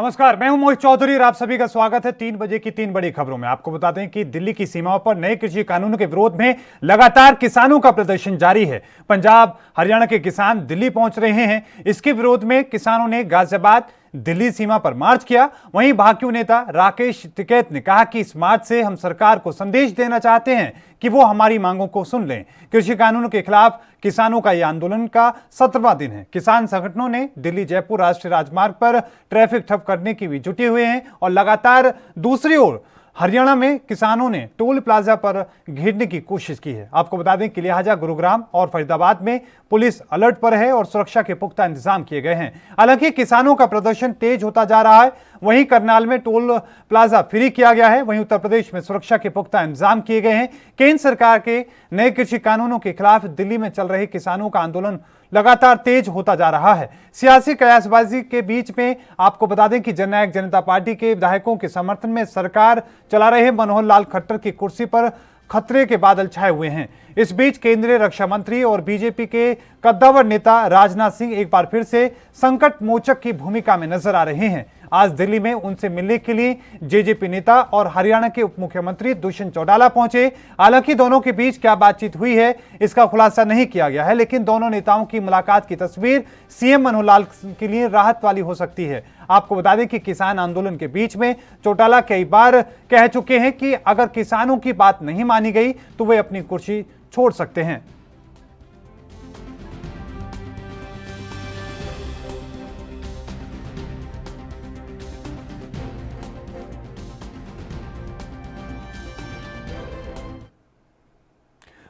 नमस्कार, मैं हूं मोहित चौधरी और आप सभी का स्वागत है 3 बजे की 3 बड़ी खबरों में। आपको बता दें कि दिल्ली की सीमाओं पर नए कृषि कानूनों के विरोध में लगातार किसानों का प्रदर्शन जारी है। पंजाब, हरियाणा के किसान दिल्ली पहुंच रहे हैं। इसके विरोध में किसानों ने गाजियाबाद दिल्ली सीमा पर मार्च किया। वहीं भाजपा नेता राकेश टिकैत ने कहा कि इस मार्च से हम सरकार को संदेश देना चाहते हैं कि वो हमारी मांगों को सुन लें। कृषि कानूनों के खिलाफ किसानों का यह आंदोलन का 17वां दिन है। किसान संगठनों ने दिल्ली जयपुर राष्ट्रीय राजमार्ग पर ट्रैफिक ठप करने की भी जुटे हुए हैं और लगातार दूसरी ओर हरियाणा में किसानों ने टोल प्लाजा पर घेरने की कोशिश की है। आपको बता दें कि लिहाजा, गुरुग्राम और फरीदाबाद में पुलिस अलर्ट पर है और सुरक्षा के पुख्ता इंतजाम किए गए हैं। हालांकि किसानों का प्रदर्शन तेज होता जा रहा है। वहीं करनाल में टोल प्लाजा फ्री किया गया है। वहीं उत्तर प्रदेश में सुरक्षा के पुख्ता इंतजाम किए गए हैं। केंद्र सरकार के नए कृषि कानूनों के खिलाफ दिल्ली में चल रहे किसानों का आंदोलन लगातार तेज होता जा रहा है। सियासी कयासबाजी के बीच में आपको बता दें कि जननायक जनता पार्टी के विधायकों के समर्थन में सरकार चला रहे मनोहर लाल खट्टर की कुर्सी पर खतरे के बादल छाए हुए हैं। इस बीच केंद्रीय रक्षा मंत्री और बीजेपी के कद्दावर नेता राजनाथ सिंह एक बार फिर से संकट मोचक की भूमिका में नजर आ रहे हैं। आज दिल्ली में उनसे मिलने के लिए जेजेपी नेता और हरियाणा के उप मुख्यमंत्री दुष्यंत चौटाला पहुंचे। हालांकि दोनों के बीच क्या बातचीत हुई है, इसका खुलासा नहीं किया गया है, लेकिन दोनों नेताओं की मुलाकात की तस्वीर सीएम मनोहर लाल के लिए राहत वाली हो सकती है। आपको बता दें कि किसान आंदोलन के बीच में चौटाला कई बार कह चुके हैं कि अगर किसानों की बात नहीं मानी गई तो वे अपनी कुर्सी छोड़ सकते हैं।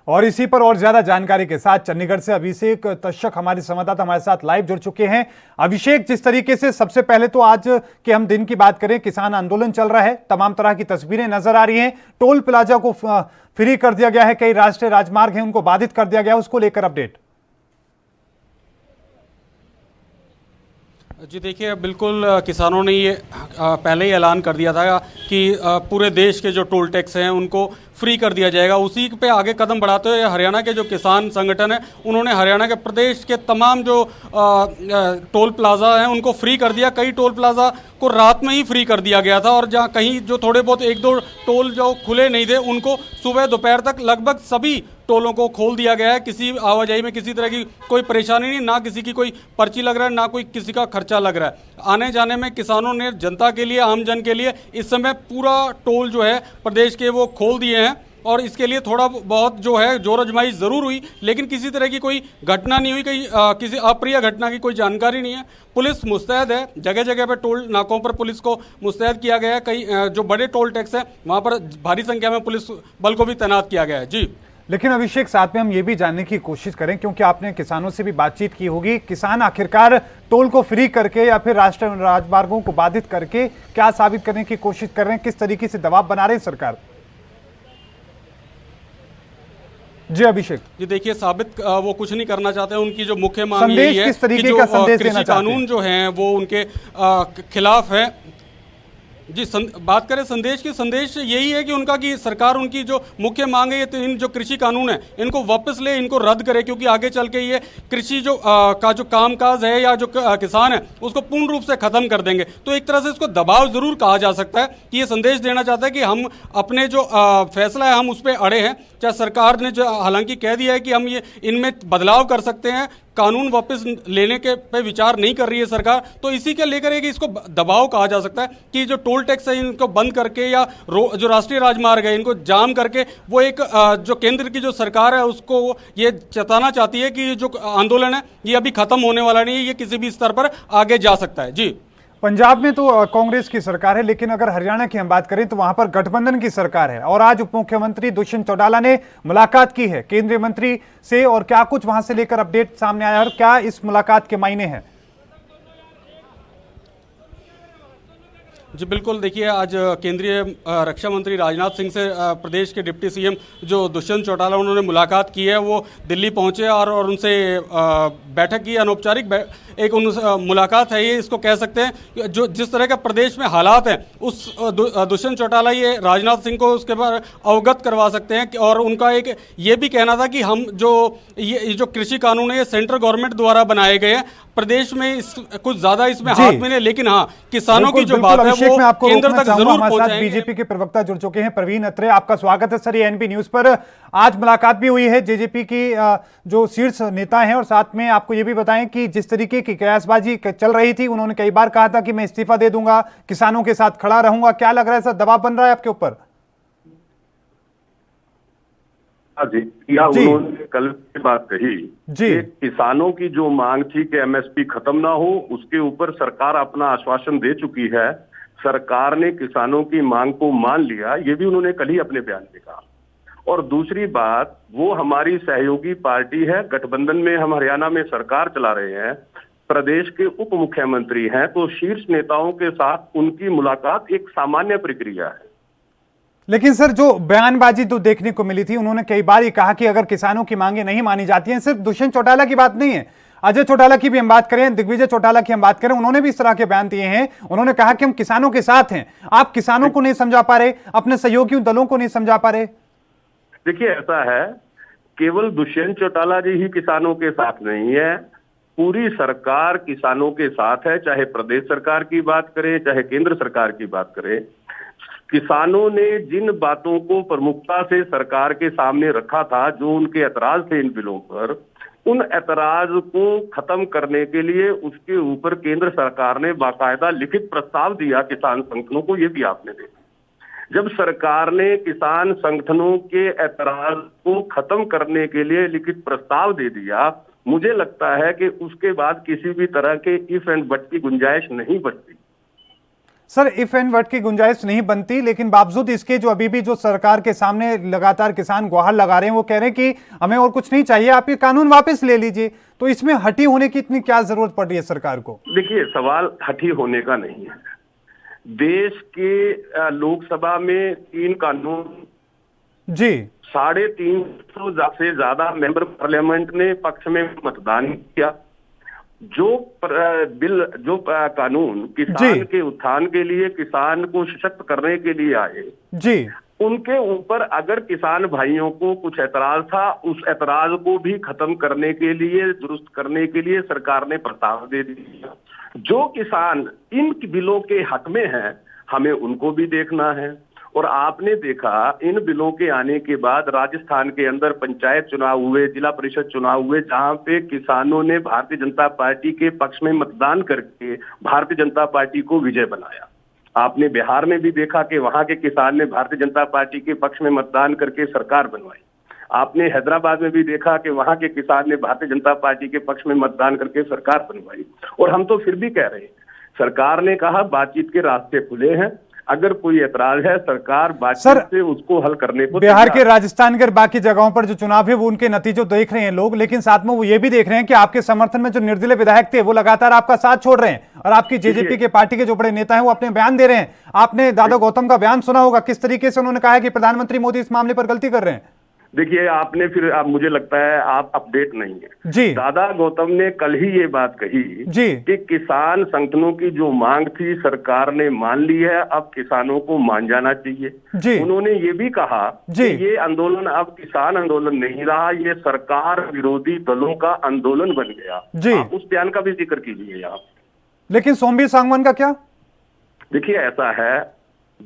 और इसी पर और ज्यादा जानकारी के साथ चंडीगढ़ से अभिषेक तशक हमारे संवाददाता हमारे साथ लाइव जुड़ चुके हैं। अभिषेक, जिस तरीके से सबसे पहले तो आज के हम दिन की बात करें, किसान आंदोलन चल रहा है, तमाम तरह की तस्वीरें नजर आ रही हैं, टोल प्लाजा को फ्री कर दिया गया है, कई राष्ट्रीय राजमार्ग हैं उनको बाधित कर दिया गया है, उसको लेकर अपडेट। जी देखिए, बिल्कुल किसानों ने ये पहले ही ऐलान कर दिया था कि पूरे देश के जो टोल टैक्स हैं उनको फ्री कर दिया जाएगा। उसी पे आगे कदम बढ़ाते हुए हरियाणा के जो किसान संगठन है उन्होंने हरियाणा के प्रदेश के तमाम जो टोल प्लाजा हैं उनको फ्री कर दिया। कई टोल प्लाजा को रात में ही फ्री कर दिया गया था और जहाँ कहीं जो थोड़े बहुत 1-2 टोल जो खुले नहीं थे उनको सुबह दोपहर तक लगभग सभी टोलों को खोल दिया गया है। किसी आवाजाही में किसी तरह की कोई परेशानी नहीं, ना किसी की कोई पर्ची लग रहा है, ना कोई किसी का खर्चा लग रहा है। आने जाने में किसानों ने जनता के लिए, आम जन के लिए इस समय पूरा टोल जो है प्रदेश के वो खोल दिए हैं और इसके लिए थोड़ा बहुत जो है जोर आजमाइश जरूर हुई, लेकिन किसी तरह की कोई घटना नहीं हुई, किसी अप्रिय घटना की कोई जानकारी नहीं है। पुलिस मुस्तैद है, जगह जगह पर टोल नाकों पर पुलिस को मुस्तैद किया गया है। कई जो बड़े टोल टैक्स हैं वहाँ पर भारी संख्या में पुलिस बल को भी तैनात किया गया है। जी लेकिन अभिषेक, साथ में हम ये भी जानने की कोशिश करें, क्योंकि आपने किसानों से भी बातचीत की होगी, किसान आखिरकार टोल को फ्री करके या फिर राष्ट्रीय राजमार्गों को बाधित करके क्या साबित करने की कोशिश कर रहे हैं, किस तरीके से दबाव बना रहे हैं सरकार? जी अभिषेक। जी देखिए, साबित वो कुछ नहीं करना चाहते हैं। उनकी जो मुख्य मांग यही है कि जो कृषि कानून जो हैं वो उनके खिलाफ है। जी बात करें संदेश की, संदेश यही है कि उनका कि सरकार उनकी जो मुख्य मांग है ये इन जो कृषि कानून है इनको वापस ले, इनको रद्द करे, क्योंकि आगे चल के ये कृषि जो का जो कामकाज है या जो किसान है उसको पूर्ण रूप से खत्म कर देंगे। तो एक तरह से इसको दबाव जरूर कहा जा सकता है कि ये संदेश देना चाहता है कि हम अपने जो फैसला है हम उस पर अड़े हैं। चाहे सरकार ने जो हालांकि कह दिया है कि हम ये इनमें बदलाव कर सकते हैं, कानून वापस लेने के पे विचार नहीं कर रही है सरकार, तो इसी के लेकर है कि इसको दबाव कहा जा सकता है कि जो टोल टैक्स है इनको बंद करके या जो राष्ट्रीय राजमार्ग है इनको जाम करके वो एक जो केंद्र की जो सरकार है उसको ये चेताना चाहती है कि जो आंदोलन है ये अभी खत्म होने वाला नहीं है, ये किसी भी स्तर पर आगे जा सकता है। जी पंजाब में तो कांग्रेस की सरकार है, लेकिन अगर हरियाणा की हम बात करें तो वहां पर गठबंधन की सरकार है और आज उप मुख्यमंत्री दुष्यंत चौटाला ने मुलाकात की है केंद्रीय मंत्री से, और क्या कुछ वहां से लेकर अपडेट सामने आया और क्या इस मुलाकात के मायने हैं? जी बिल्कुल, देखिए आज केंद्रीय रक्षा मंत्री राजनाथ सिंह से प्रदेश के डिप्टी सीएम जो दुष्यंत चौटाला उन्होंने मुलाकात की है, वो दिल्ली पहुंचे और उनसे बैठक की, अनौपचारिक एक मुलाकात है ये, इसको कह सकते हैं। जो जिस तरह का प्रदेश में हालात हैं उस दुष्यंत चौटाला ये राजनाथ सिंह को उसके बारे अवगत करवा सकते हैं। और उनका एक ये भी कहना था कि हम जो ये जो कृषि कानून है ये सेंट्रल गवर्नमेंट द्वारा बनाए गए हैं, प्रदेश में कुछ ज्यादा इसमें जी। हाथ में नहीं, लेकिन हाँ किसानों की जो बिल्कुल, बात है अभिषेक, वो मैं आपको केंद्र रोकना तक चाहूंगा। जरूर हमारे साथ पहुंचाएंगे। बीजेपी के प्रवक्ता जुड़ चुके हैं, प्रवीण अत्रे, आपका स्वागत है सर ये एनबी न्यूज पर। आज मुलाकात भी हुई है जेजेपी की जो शीर्ष नेता हैं, और साथ में आपको ये भी बताएं कि जिस तरीके की कयासबाजी चल रही थी, उन्होंने कई बार कहा था कि मैं इस्तीफा दे दूंगा, किसानों के साथ खड़ा रहूंगा। क्या लग रहा है सर, दबाव बन रहा है आपके ऊपर? जी, या जी। उन्होंने कल की बात कही जी। कि किसानों की जो मांग थी कि एमएसपी खत्म ना हो, उसके ऊपर सरकार अपना आश्वासन दे चुकी है। सरकार ने किसानों की मांग को मान लिया, ये भी उन्होंने कल ही अपने बयान में कहा। और दूसरी बात, वो हमारी सहयोगी पार्टी है, गठबंधन में हम हरियाणा में सरकार चला रहे हैं, प्रदेश के उप मुख्यमंत्री हैं, तो शीर्ष नेताओं के साथ उनकी मुलाकात एक सामान्य प्रक्रिया है। लेकिन सर जो बयानबाजी तो देखने को मिली थी, उन्होंने कई बार ये कहा कि अगर किसानों की मांगे नहीं मानी जाती हैं, सिर्फ दुष्यंत चौटाला की बात नहीं है, अजय चौटाला की भी हम बात करें, दिग्विजय चौटाला की हम बात करें, उन्होंने भी इस तरह के बयान दिए हैं। उन्होंने कहा कि हम किसानों के साथ हैं। आप किसानों को नहीं समझा पा रहे, अपने सहयोगी दलों को नहीं समझा पा रहे? देखिए, ऐसा है, केवल दुष्यंत चौटाला जी ही किसानों के साथ नहीं है, पूरी सरकार किसानों के साथ है। चाहे प्रदेश सरकार की बात करें, चाहे केंद्र सरकार की बात करें, किसानों ने जिन बातों को प्रमुखता से सरकार के सामने रखा था, जो उनके ऐतराज थे इन बिलों पर, उन ऐतराज को खत्म करने के लिए उसके ऊपर केंद्र सरकार ने बाकायदा लिखित प्रस्ताव दिया किसान संगठनों को। ये भी आपने देखा, जब सरकार ने किसान संगठनों के ऐतराज को खत्म करने के लिए लिखित प्रस्ताव दे दिया, मुझे लगता है कि उसके बाद किसी भी तरह के इफ एंड बट की गुंजाइश नहीं बचती। सर इफ एंड बट की गुंजाइश नहीं बनती, लेकिन बावजूद इसके जो अभी भी जो सरकार के सामने लगातार किसान गुहार लगा रहे हैं, वो कह रहे हैं कि हमें और कुछ नहीं चाहिए, आप ये कानून वापस ले लीजिए। तो इसमें हटी होने की इतनी क्या जरूरत पड़ रही है सरकार को? देखिए, सवाल हटी होने का नहीं है। देश के लोकसभा में 3 कानून, जी, 350 से ज्यादा मेंबर पार्लियामेंट ने पक्ष में मतदान किया। जो कानून किसान के उत्थान के लिए, किसान को सशक्त करने के लिए आए, जी, उनके ऊपर अगर किसान भाइयों को कुछ ऐतराज था, उस ऐतराज को भी खत्म करने के लिए, दुरुस्त करने के लिए सरकार ने प्रस्ताव दे दिया। जो किसान इन बिलों के हक में हैं, हमें उनको भी देखना है। और आपने देखा, इन बिलों के आने के बाद राजस्थान के अंदर पंचायत चुनाव हुए, जिला परिषद चुनाव हुए, जहां पे किसानों ने भारतीय जनता पार्टी के पक्ष में मतदान करके भारतीय जनता पार्टी को विजय बनाया। आपने बिहार में भी देखा कि वहां के किसान ने भारतीय जनता पार्टी के पक्ष में मतदान करके सरकार बनवाई। आपने हैदराबाद में भी देखा कि वहां के किसान ने भारतीय जनता पार्टी के पक्ष में मतदान करके सरकार बनवाई। और हम तो फिर भी कह रहे हैं, सरकार ने कहा बातचीत के रास्ते खुले हैं, अगर कोई ऐतराज है सरकार बातचीत से उसको हल करने को। बिहार के, राजस्थान के बाकी जगहों पर जो चुनाव है वो उनके नतीजे देख रहे हैं लोग, लेकिन साथ में वो ये भी देख रहे हैं कि आपके समर्थन में जो निर्दलीय विधायक थे वो लगातार आपका साथ छोड़ रहे हैं, और आपकी जेजेपी के पार्टी के जो बड़े नेता हैं वो अपने बयान दे रहे हैं। आपने दादा गौतम का बयान सुना होगा, किस तरीके से उन्होंने कहा है कि प्रधानमंत्री मोदी इस मामले पर गलती कर रहे हैं। देखिए, आपने फिर मुझे लगता है आप अपडेट नहीं है। जी, दादा गौतम ने कल ही ये बात कही जी कि किसान संगठनों की जो मांग थी सरकार ने मान ली है, अब किसानों को मान जाना चाहिए। जी, उन्होंने ये भी कहा जी कि ये आंदोलन अब किसान आंदोलन नहीं रहा, ये सरकार विरोधी दलों का आंदोलन बन गया। जी, आप उस बयान का भी जिक्र कीजिए आप। लेकिन सोमवीर सांगवान का क्या? देखिए, ऐसा है,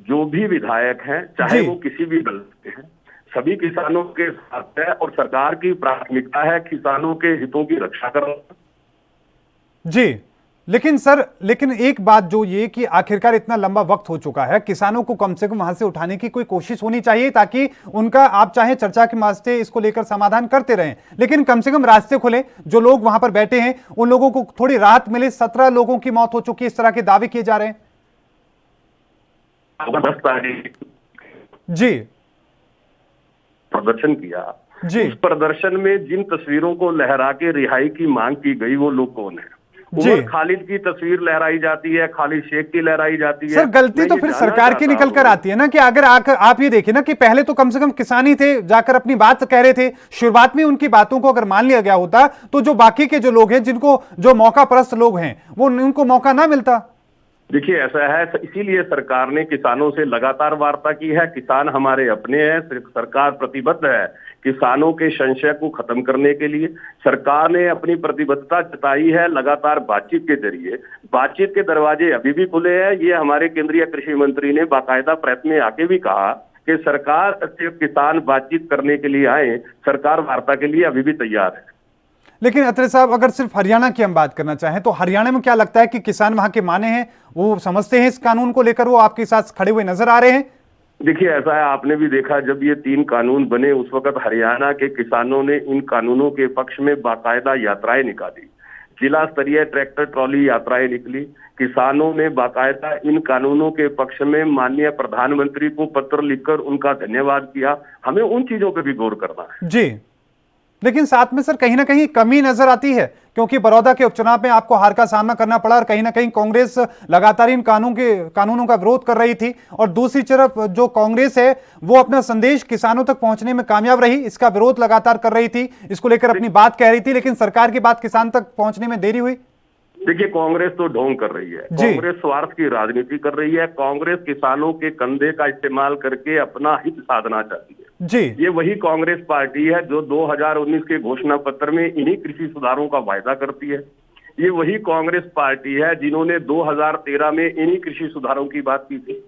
जो भी विधायक हैं, चाहे वो किसी भी दल के हैं, सभी किसानों के साथ है, और सरकार की प्राथमिकता है किसानों के हितों की रक्षा करना। जी, लेकिन सर, लेकिन एक बात जो ये कि आखिरकार इतना लंबा वक्त हो चुका है, किसानों को कम से कम वहां से उठाने की कोई कोशिश होनी चाहिए, ताकि उनका, आप चाहे चर्चा के वास्ते इसको लेकर समाधान करते रहें, लेकिन कम से कम रास्ते खुले, जो लोग वहां पर बैठे हैं उन लोगों को थोड़ी राहत मिले। 17 लोगों की मौत हो चुकी है, इस तरह के दावे किए जा रहे हैं। 10 तारीख जी, प्रदर्शन किया। जी, उस प्रदर्शन में जिन तस्वीरों को लहरा के रिहाई की मांग की गई, वो लोग कौन है? उमर खालिद की तस्वीर लहराई जाती है, खालिद शेख की लहराई जाती है। सर गलती तो फिर सरकार की निकल कर आती है ना, कि अगर आप ये देखिए ना कि पहले तो कम से कम किसान ही थे, जाकर अपनी बात कह रहे थे, शुरुआत में उनकी बातों को अगर मान लिया गया होता तो जो बाकी के जो लोग हैं, जिनको जो मौका परस्त लोग हैं, वो उनको मौका ना मिलता। देखिए, ऐसा है, इसीलिए सरकार ने किसानों से लगातार वार्ता की है। किसान हमारे अपने हैं, सरकार प्रतिबद्ध है किसानों के संशय को खत्म करने के लिए सरकार ने अपनी प्रतिबद्धता जताई है लगातार बातचीत के जरिए। बातचीत के दरवाजे अभी भी खुले हैं। ये हमारे केंद्रीय कृषि मंत्री ने बाकायदा प्रेस में आके भी कहा कि सरकार से किसान बातचीत करने के लिए आए, सरकार वार्ता के लिए अभी भी तैयार है। लेकिन अत्रे साहब, अगर सिर्फ हरियाणा की हम बात करना चाहें तो हरियाणा में क्या लगता है कि किसान वहां के माने हैं, वो समझते हैं इस कानून को लेकर, वो आपके साथ खड़े हुए नजर आ रहे हैं? देखिए, ऐसा है, आपने भी देखा जब ये 3 कानून बने उस वक्त हरियाणा के किसानों ने इन कानूनों के पक्ष में बाकायदा यात्राएं निकाली, जिला स्तरीय ट्रैक्टर ट्रॉली यात्राएं निकली। किसानों ने बाकायदा इन कानूनों के पक्ष में माननीय प्रधानमंत्री को पत्र लिखकर उनका धन्यवाद किया। हमें उन चीजों पर भी गौर करना है जी। लेकिन साथ में सर कहीं ना कहीं कमी नजर आती है, क्योंकि बड़ौदा के उपचुनाव में आपको हार का सामना करना पड़ा और कहीं ना कहीं कांग्रेस लगातार इन कानूनों का विरोध कर रही थी, और दूसरी तरफ जो कांग्रेस है वो अपना संदेश किसानों तक पहुंचने में कामयाब रही, इसका विरोध लगातार कर रही थी, इसको लेकर अपनी बात कह रही थी, लेकिन सरकार की बात किसान तक पहुंचने में देरी हुई। देखिए, कांग्रेस तो ढोंग कर रही है, कांग्रेस स्वार्थ की राजनीति कर रही है, कांग्रेस किसानों के कंधे का इस्तेमाल करके अपना हित साधना चाहती है जी। ये वही कांग्रेस पार्टी है जो 2019 के घोषणा पत्र में इन्हीं कृषि सुधारों का वायदा करती है। ये वही कांग्रेस पार्टी है जिन्होंने 2013 में इन्हीं कृषि सुधारों की बात की थी।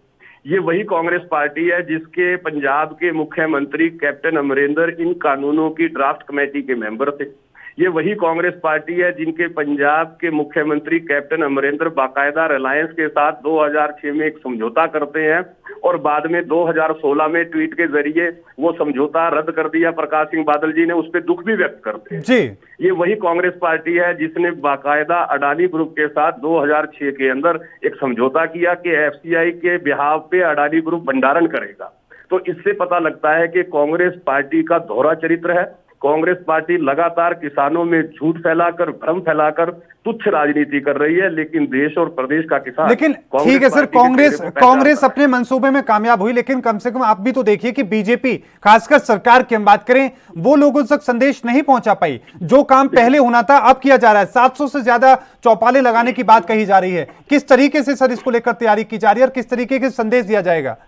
ये वही कांग्रेस पार्टी है जिसके पंजाब के मुख्यमंत्री कैप्टन अमरिंदर इन कानूनों की ड्राफ्ट कमेटी के मेंबर थे। ये वही कांग्रेस पार्टी है जिनके पंजाब के मुख्यमंत्री कैप्टन अमरिंदर बाकायदा रिलायंस के साथ 2006 में एक समझौता करते हैं और बाद में 2016 में ट्वीट के जरिए वो समझौता रद्द कर दिया। प्रकाश सिंह बादल जी ने उस पर दुख भी व्यक्त करते हैं जी। ये वही कांग्रेस पार्टी है जिसने बाकायदा अडानी ग्रुप के साथ 2006 के अंदर एक समझौता किया कि एफसीआई के बिहाव पे अडानी ग्रुप भंडारण करेगा। तो इससे पता लगता है कि कांग्रेस पार्टी का दोहरा चरित्र है। कांग्रेस पार्टी लगातार किसानों में झूठ फैलाकर, भ्रम फैलाकर तुच्छ राजनीति कर रही है, लेकिन देश और प्रदेश का किसान। लेकिन ठीक है सर, कांग्रेस अपने मंसूबे में कामयाब हुई, लेकिन कम से कम आप भी तो देखिए कि बीजेपी, खासकर सरकार की हम बात करें, वो लोगों तक संदेश नहीं पहुंचा पाई। जो काम पहले होना था अब किया जा रहा है। 700 से ज्यादा चौपाले लगाने की बात कही जा रही है। किस तरीके से सर इसको लेकर तैयारी की जा रही है और किस तरीके के संदेश दिया जाएगा?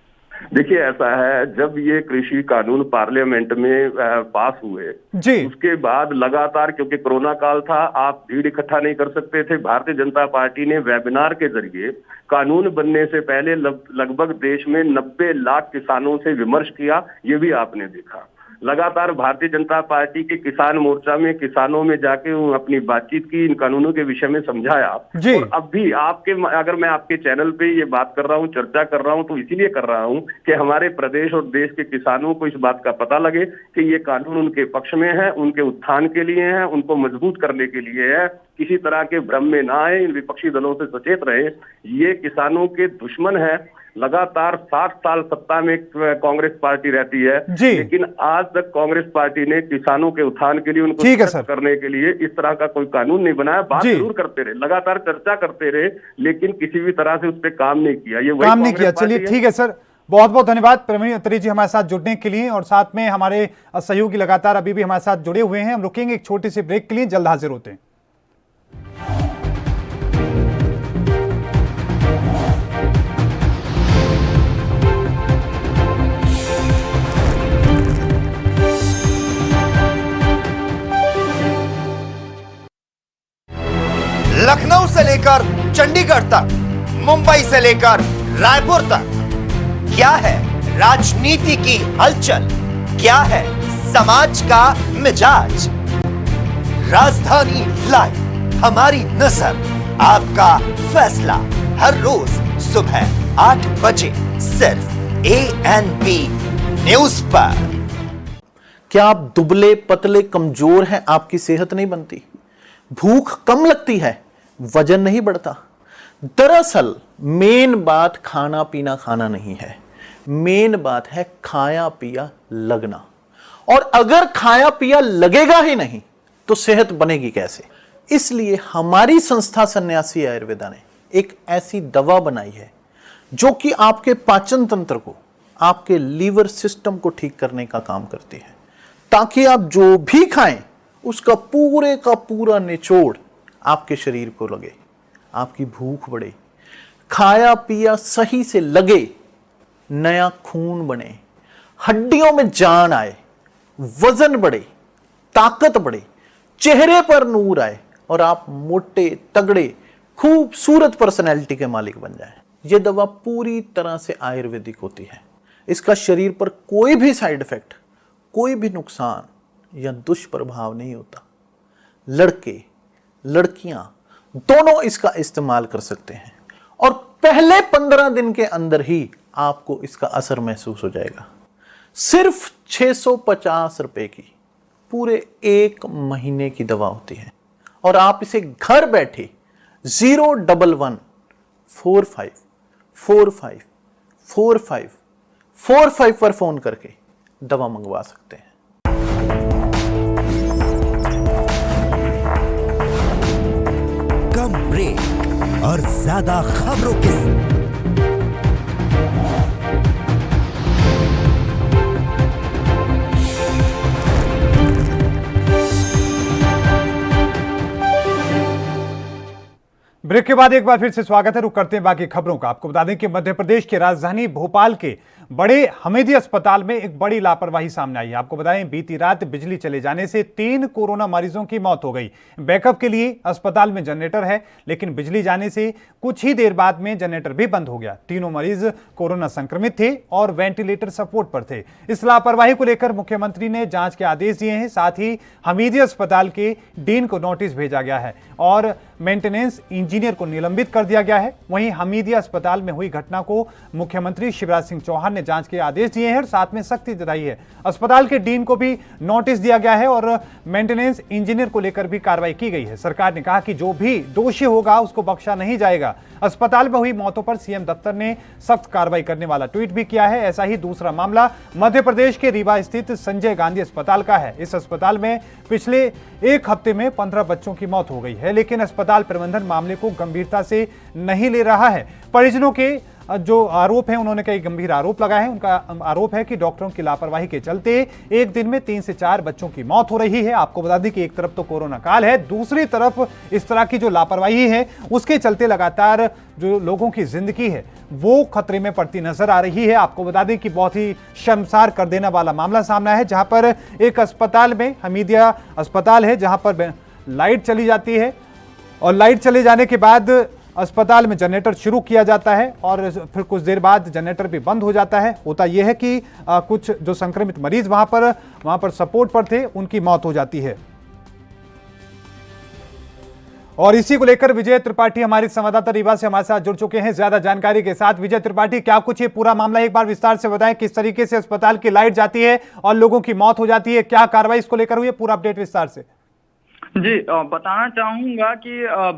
देखिए, ऐसा है, जब ये कृषि कानून पार्लियामेंट में पास हुए जी, उसके बाद लगातार, क्योंकि कोरोना काल था, आप भीड़ इकट्ठा नहीं कर सकते थे, भारतीय जनता पार्टी ने वेबिनार के जरिए कानून बनने से पहले लगभग देश में 90 लाख किसानों से विमर्श किया। ये भी आपने देखा। लगातार भारतीय जनता पार्टी के किसान मोर्चा में किसानों में जाके अपनी बातचीत की, इन कानूनों के विषय में समझाया। और अब भी अगर मैं आपके चैनल पे ये बात कर रहा हूँ, चर्चा कर रहा हूँ, तो इसीलिए कर रहा हूँ कि हमारे प्रदेश और देश के किसानों को इस बात का पता लगे कि ये कानून उनके पक्ष में है, उनके उत्थान के लिए है, उनको मजबूत करने के लिए है। किसी तरह के भ्रम में ना आए, इन विपक्षी दलों से सचेत रहे। ये किसानों के दुश्मन है। लगातार 60 साल सत्ता में कांग्रेस पार्टी रहती है, लेकिन आज तक कांग्रेस पार्टी ने किसानों के उत्थान के लिए, उनको सशक्त करने के लिए इस तरह का कोई कानून नहीं बनाया। बात जरूर करते रहे, लगातार चर्चा करते रहे, लेकिन किसी भी तरह से उस पर काम नहीं किया। ये काम नहीं किया। चलिए ठीक है सर, बहुत बहुत धन्यवाद प्रवीण अत्री जी हमारे साथ जुड़ने के लिए, और साथ में हमारे सहयोगी लगातार अभी भी हमारे साथ जुड़े हुए हैं। हम रुकेंगे एक छोटी सी ब्रेक के लिए, जल्द हाजिर होते हैं। लखनऊ से लेकर चंडीगढ़ तक, मुंबई से लेकर रायपुर तक, क्या है राजनीति की हलचल, क्या है समाज का मिजाज। राजधानी लाइव, हमारी नजर, आपका फैसला, हर रोज सुबह 8 बजे सिर्फ ANP न्यूज पर। क्या आप दुबले पतले कमजोर हैं, आपकी सेहत नहीं बनती, भूख कम लगती है, वजन नहीं बढ़ता? दरअसल मेन बात खाना पीना खाना नहीं है, मेन बात है खाया पिया लगना। और अगर खाया पिया लगेगा ही नहीं तो सेहत बनेगी कैसे? इसलिए हमारी संस्था सन्यासी आयुर्वेदा ने एक ऐसी दवा बनाई है जो कि आपके पाचन तंत्र को, आपके लीवर सिस्टम को ठीक करने का काम करती है, ताकि आप जो भी खाएं उसका पूरे का पूरा निचोड़ आपके शरीर को लगे, आपकी भूख बढ़े, खाया पिया सही से लगे, नया खून बने, हड्डियों में जान आए, वजन बढ़े, ताकत बढ़े, चेहरे पर नूर आए और आप मोटे, तगड़े, खूबसूरत पर्सनैलिटी के मालिक बन जाएं। यह दवा पूरी तरह से आयुर्वेदिक होती है। इसका शरीर पर कोई भी साइड इफेक्ट, कोई भी नुकसान या दुष्प्रभाव नहीं होता। लड़के, लड़कियां दोनों इसका इस्तेमाल कर सकते हैं और पहले 15 दिन के अंदर ही आपको इसका असर महसूस हो जाएगा। सिर्फ 650 रुपए की पूरे 1 महीने की दवा होती है और आप इसे घर बैठे 01145454545 पर फोन करके दवा मंगवा सकते हैं। कम ब्रेक और ज्यादा खबरों के ब्रेक के बाद एक बार फिर से स्वागत है। रुक करते हैं बाकी खबरों का। आपको बता दें कि मध्य प्रदेश की राजधानी भोपाल के बड़े हमीदी अस्पताल में एक बड़ी लापरवाही सामने आई है। आपको बताएं, बीती रात बिजली चले जाने से 3 कोरोना मरीजों की मौत हो गई। बैकअप के लिए अस्पताल में जनरेटर है, लेकिन बिजली जाने से कुछ ही देर बाद में जनरेटर भी बंद हो गया। तीनों मरीज कोरोना संक्रमित थे और वेंटिलेटर सपोर्ट पर थे। इस लापरवाही को लेकर मुख्यमंत्री ने जांच के आदेश दिए हैं। साथ ही हमीदी अस्पताल के डीन को नोटिस भेजा गया है और मेंटेनेंस इंजीनियर को निलंबित कर दिया गया है। वहीं हमीदिया अस्पताल में हुई घटना को मुख्यमंत्री शिवराज सिंह चौहान ने जांच के आदेश दिए हैं और साथ में सख्ती जताई है। अस्पताल के डीन को भी नोटिस दिया गया है और मेंटेनेंस इंजीनियर को लेकर भी कार्रवाई की गई है। सरकार ने कहा कि जो भी दोषी होगा उसको बख्शा नहीं जाएगा। अस्पताल में हुई मौतों पर सीएम दफ्तर ने सख्त कार्रवाई करने वाला ट्वीट भी किया है। ऐसा ही दूसरा मामला मध्य प्रदेश के रीवा स्थित संजय गांधी अस्पताल का है। इस अस्पताल में पिछले 1 हफ्ते में 15 बच्चों की मौत हो गई है, लेकिन अस्पताल प्रबंधन मामले को गंभीरता से नहीं ले रहा है। परिजनों के जो आरोप है, उन्होंने कई गंभीर आरोप लगाए हैं। उनका आरोप है कि डॉक्टरों की लापरवाही के चलते एक दिन में 3 से 4 बच्चों की मौत हो रही है। आपको बता दें कि एक तरफ तो कोरोना काल है, दूसरी तरफ इस तरह की जो लापरवाही है उसके चलते लगातार जो लोगों की जिंदगी है वो खतरे में पड़ती नजर आ रही है। आपको बता दें कि बहुत ही शर्मसार कर देने वाला मामला सामने है, जहां पर एक अस्पताल में, हमीदिया अस्पताल है, जहां पर लाइट चली जाती है और लाइट चले जाने के बाद अस्पताल में जनरेटर शुरू किया जाता है और फिर कुछ देर बाद जनरेटर भी बंद हो जाता है। होता यह है कि कुछ जो संक्रमित मरीज वहां पर सपोर्ट पर थे, उनकी मौत हो जाती है। और इसी को लेकर विजय त्रिपाठी हमारे संवाददाता रीवा से हमारे साथ जुड़ चुके हैं ज्यादा जानकारी के साथ। विजय त्रिपाठी, क्या कुछ ये पूरा मामला एक बार विस्तार से बताएं, किस तरीके से अस्पताल की लाइट जाती है और लोगों की मौत हो जाती है, क्या कार्रवाई इसको लेकर हुई है, पूरा अपडेट विस्तार से। जी, बताना चाहूंगा कि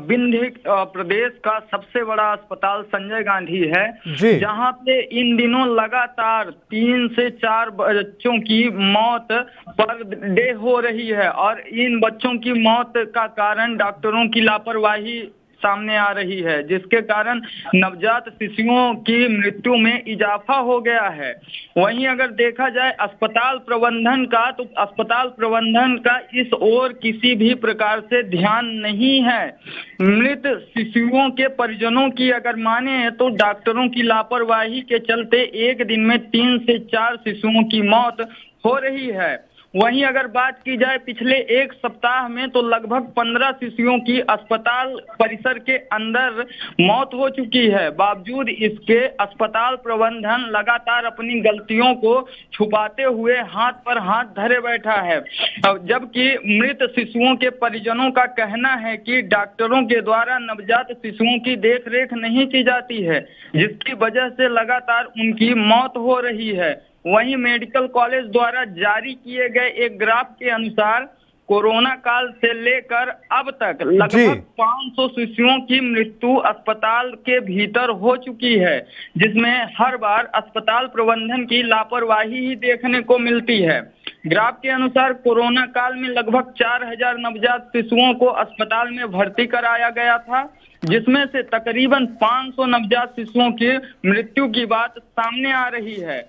विंध्य प्रदेश का सबसे बड़ा अस्पताल संजय गांधी है, जहां पे इन दिनों लगातार 3 से 4 बच्चों की मौत पर डे हो रही है और इन बच्चों की मौत का कारण डॉक्टरों की लापरवाही सामने आ रही है, जिसके कारण नवजात शिशुओं की मृत्यु में इजाफा हो गया है। वहीं अगर देखा जाए अस्पताल प्रबंधन का, तो अस्पताल प्रबंधन का इस ओर किसी भी प्रकार से ध्यान नहीं है। मृत शिशुओं के परिजनों की अगर माने तो डॉक्टरों की लापरवाही के चलते एक दिन में 3 से 4 शिशुओं की मौत हो रही है। वहीं अगर बात की जाए पिछले 1 सप्ताह में, तो लगभग 15 शिशुओं की अस्पताल परिसर के अंदर मौत हो चुकी है। बावजूद इसके अस्पताल प्रबंधन लगातार अपनी गलतियों को छुपाते हुए हाथ पर हाथ धरे बैठा है, जबकि मृत शिशुओं के परिजनों का कहना है कि डॉक्टरों के द्वारा नवजात शिशुओं की देखरेख नहीं की जाती है, जिसकी वजह से लगातार उनकी मौत हो रही है। वहीं मेडिकल कॉलेज द्वारा जारी किए गए एक ग्राफ के अनुसार कोरोना काल से लेकर अब तक लगभग 500 शिशुओं की मृत्यु अस्पताल के भीतर हो चुकी है, जिसमें हर बार अस्पताल प्रबंधन की लापरवाही ही देखने को मिलती है। ग्राफ के अनुसार कोरोना काल में लगभग 4000 नवजात शिशुओं को अस्पताल में भर्ती कराया गया था, जिसमें से तकरीबन 500 नवजात शिशुओं की मृत्यु की बात सामने आ रही है।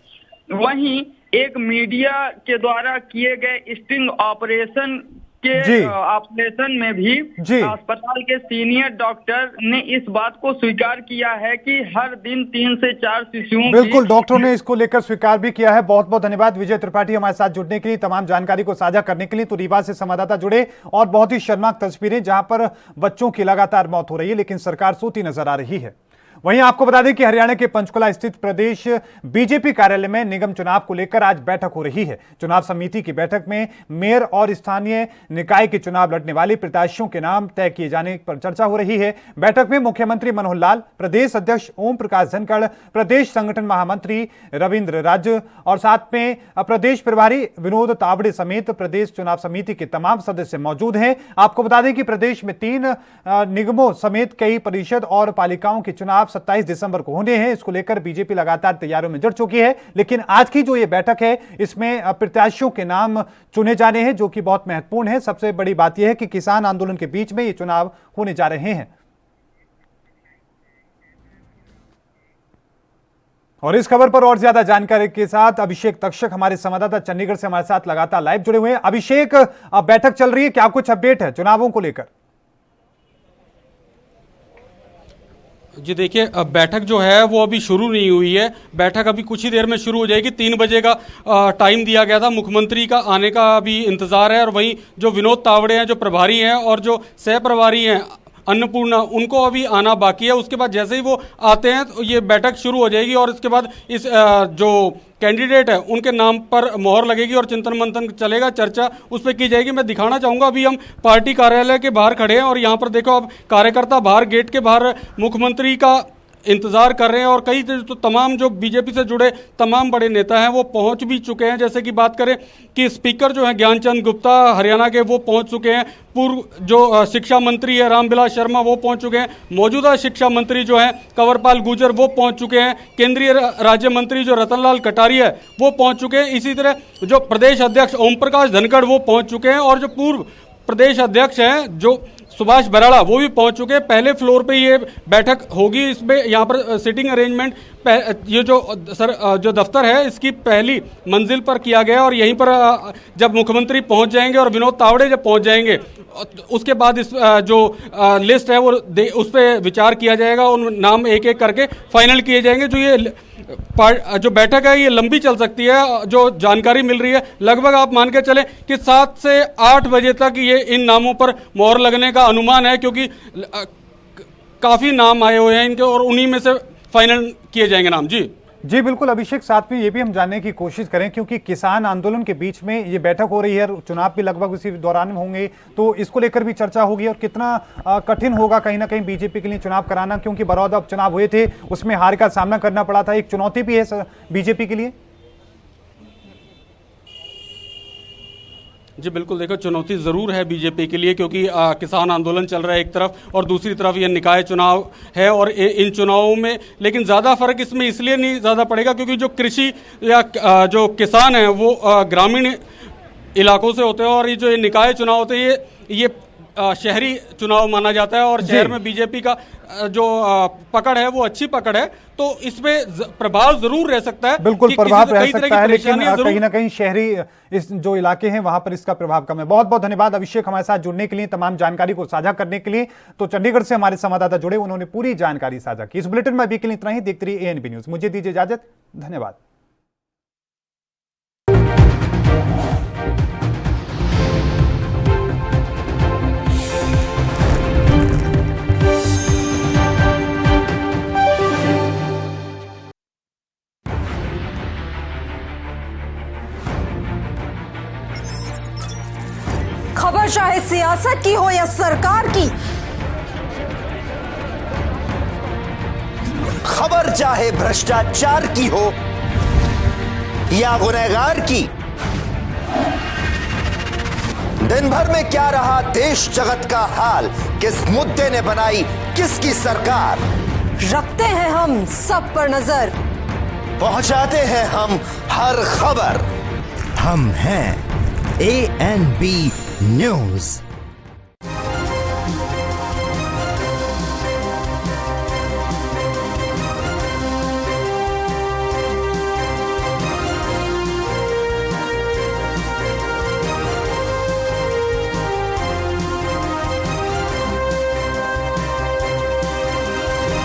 वहीं एक मीडिया के द्वारा किए गए स्टिंग ऑपरेशन के ऑपरेशन में भी जी अस्पताल के सीनियर डॉक्टर ने इस बात को स्वीकार किया है कि हर दिन 3 से 4 शिशुओं बिल्कुल डॉक्टरों ने इसको लेकर स्वीकार भी किया है। बहुत बहुत धन्यवाद विजय त्रिपाठी हमारे साथ जुड़ने के लिए, तमाम जानकारी को साझा करने के लिए। तो रीवा से संवाददाता जुड़े और बहुत ही शर्मनाक तस्वीरें जहां पर बच्चों की लगातार मौत हो रही है, लेकिन सरकार सोती नजर आ रही है। वहीं आपको बता दें कि हरियाणा के पंचकुला स्थित प्रदेश बीजेपी कार्यालय में निगम चुनाव को लेकर आज बैठक हो रही है। चुनाव समिति की बैठक में मेयर और स्थानीय निकाय के चुनाव लड़ने वाले प्रत्याशियों के नाम तय किए जाने पर चर्चा हो रही है। बैठक में मुख्यमंत्री मनोहर लाल, प्रदेश अध्यक्ष ओम प्रकाश धनखड़, प्रदेश संगठन महामंत्री रविंद्र राज्य और साथ में प्रदेश प्रभारी विनोद तावड़े समेत प्रदेश चुनाव समिति के तमाम सदस्य मौजूद हैं। आपको बता दें कि प्रदेश में 3 निगमों समेत कई परिषद और पालिकाओं के चुनाव 27 दिसंबर को होने हैं। इसको लेकर बीजेपी लगातार तैयारियों में जुट चुकी है, लेकिन आज की जो ये बैठक है इसमें प्रत्याशियों के नाम चुने जाने हैं, जो कि बहुत महत्वपूर्ण है। सबसे बड़ी बात यह है कि किसान आंदोलन के बीच में ये चुनाव होने जा रहे हैं। और इस खबर पर और ज्यादा जानकारी के साथ अभिषेक तक्षक हमारे संवाददाता चंडीगढ़ से हमारे साथ लगातार लाइव जुड़े हुए हैं। अभिषेक, अब बैठक चल रही है, क्या कुछ अपडेट है चुनावों को लेकर? जी देखिए, अब बैठक जो है वो अभी शुरू नहीं हुई है। बैठक अभी कुछ ही देर में शुरू हो जाएगी। 3 बजे का टाइम दिया गया था। मुख्यमंत्री का आने का अभी इंतजार है और वहीं जो विनोद तावड़े हैं जो प्रभारी हैं और जो सह प्रभारी हैं अन्नपूर्णा, उनको अभी आना बाकी है। उसके बाद जैसे ही वो आते हैं तो ये बैठक शुरू हो जाएगी और इसके बाद इस जो कैंडिडेट है उनके नाम पर मोहर लगेगी और चिंतन मंथन चलेगा, चर्चा उस पर की जाएगी। मैं दिखाना चाहूँगा, अभी हम पार्टी कार्यालय के बाहर खड़े हैं और यहाँ पर देखो अब कार्यकर्ता बाहर गेट के बाहर मुख्यमंत्री का इंतजार कर रहे हैं और कई तो तमाम जो बीजेपी से जुड़े तमाम बड़े नेता हैं वो पहुंच भी चुके हैं। जैसे कि बात करें कि स्पीकर जो हैं ज्ञानचंद गुप्ता हरियाणा के, वो पहुंच चुके हैं। पूर्व जो शिक्षा मंत्री है रामविलास शर्मा वो पहुंच चुके हैं। मौजूदा शिक्षा मंत्री जो हैं कंवरपाल गुर्जर वो पहुंच चुके हैं। केंद्रीय राज्य मंत्री जो रतनलाल कटारिया है वो पहुंच चुके हैं। इसी तरह जो प्रदेश अध्यक्ष ओम प्रकाश धनखड़ वो पहुंच चुके हैं और जो पूर्व प्रदेश अध्यक्ष हैं जो सुभाष बराड़ा वो भी पहुंच चुके हैं। पहले फ्लोर पे ये बैठक होगी। इसमें यहाँ पर सिटिंग अरेंजमेंट ये जो दफ्तर है इसकी पहली मंजिल पर किया गया और यहीं पर जब मुख्यमंत्री पहुंच जाएंगे और विनोद तावड़े जब पहुंच जाएंगे उसके बाद इस जो लिस्ट है वो उस पर विचार किया जाएगा। उन नाम एक एक करके फाइनल किए जाएंगे। जो ये जो बैठक है ये लंबी चल सकती है। जो जानकारी मिल रही है लगभग आप मान के चलें कि 7 से 8 बजे तक ये इन नामों पर मोहर लगने का अनुमान है, क्योंकि काफ़ी नाम आए हुए हैं इनके और उन्हीं में से फाइनल किए जाएंगे नाम। जी बिल्कुल अभिषेक, साथ में ये भी हम जानने की कोशिश करें क्योंकि किसान आंदोलन के बीच में ये बैठक हो रही है, चुनाव भी लगभग उसी दौरान होंगे, तो इसको लेकर भी चर्चा होगी और कितना कठिन होगा कहीं ना कहीं बीजेपी के लिए चुनाव कराना, क्योंकि बड़ौदा उपचुनाव हुए थे उसमें हार का सामना करना पड़ा था। एक चुनौती भी है बीजेपी के लिए। जी बिल्कुल, देखो चुनौती ज़रूर है बीजेपी के लिए, क्योंकि किसान आंदोलन चल रहा है एक तरफ और दूसरी तरफ ये निकाय चुनाव है और इन चुनावों में लेकिन ज़्यादा फर्क इसमें इसलिए नहीं ज़्यादा पड़ेगा क्योंकि जो कृषि या जो किसान हैं वो ग्रामीण इलाकों से होते हैं और ये जो निकाय चुनाव होते हैं ये शहरी चुनाव माना जाता है और शहर में बीजेपी का जो पकड़ है वो अच्छी पकड़ है, तो इसमें प्रभाव जरूर रह सकता है। बिल्कुल प्रभाव रह सकता है, लेकिन कहीं ना कहीं शहरी इस जो इलाके हैं वहां पर इसका प्रभाव कम है। बहुत बहुत धन्यवाद अभिषेक हमारे साथ जुड़ने के लिए, तमाम जानकारी को साझा करने के लिए। तो चंडीगढ़ से हमारे संवाददाता जुड़े, उन्होंने पूरी जानकारी साझा की। इस बुलेटिन में अभी के लिए इतना ही। देखते रहिए एएनबी न्यूज। मुझे दीजिए इजाजत, धन्यवाद। खबर चाहे सियासत की हो या सरकार की, खबर चाहे भ्रष्टाचार की हो या गुनहगार की, दिन भर में क्या रहा देश जगत का हाल, किस मुद्दे ने बनाई किसकी सरकार, रखते हैं हम सब पर नजर, पहुंचाते हैं हम हर खबर। हम हैं एएनबी न्यूज।